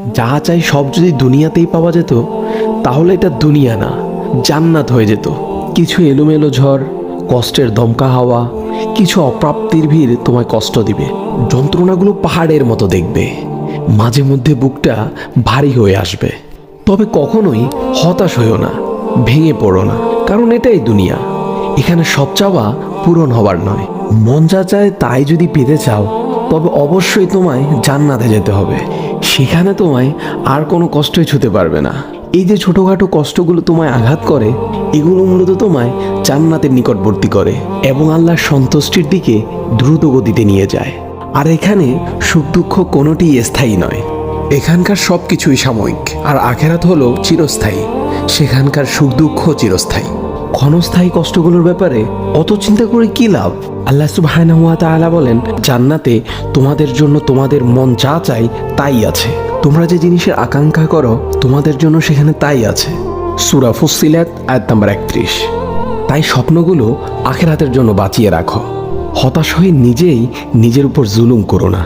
যা চাই সব যদি দুনিয়াতেই পাওয়া যেত তাহলে এটা দুনিয়া না, জান্নাত হয়ে যেত। কিছু এলোমেলো ঝড়, কষ্টের দমকা হাওয়া, কিছু অপ্রাপ্তির ভিড় তোমায় কষ্ট দিবে, যন্ত্রণাগুলো পাহাড়ের মতো দেখবে, মাঝে মধ্যে বুকটা ভারী হয়ে আসবে। তবে কখনোই হতাশ হইও না, ভেঙে পড়ো না, কারণ এটাই দুনিয়া। এখানে সব চাওয়া পূরণ হবার নয়। মন যা চায় তাই যদি পেতে চাও তবে অবশ্যই তোমায় জান্নাতে যেতে হবে। সেখানে তোমায় আর কোনো কষ্টই ছুতে পারবে না। এই যে ছোটোখাটো কষ্টগুলো তোমায় আঘাত করে, এগুলো মূলত তোমায় জান্নাতের নিকটবর্তী করে এবং আল্লাহর সন্তুষ্টির দিকে দ্রুত গতিতে নিয়ে যায়। আর এখানে সুখ দুঃখ কোনোটিই স্থায়ী নয়। এখানকার সব কিছুই সাময়িক, আর আখেরাত হলো চিরস্থায়ী। সেখানকার সুখ দুঃখ চিরস্থায়ী। ক্ষণস্থায়ী কষ্টগুলোর ব্যাপারে অত চিন্তা করে কি লাভ? আল্লাহ সুবহানাহু ওয়া তাআলা বলেন, জান্নাতে তোমাদের জন্য তোমাদের মন যা চাই তাই আছে। তোমরা যে জিনিসের আকাঙ্ক্ষা করো তোমাদের জন্য সেখানে তাই আছে। সূরা ফুসসিলাত আয়াত নাম্বার 31। তাই স্বপ্নগুলো আখিরাতের জন্য বাঁচিয়ে রাখো। হতাশ হয়ে নিজেই নিজের উপর জুলুম করো না।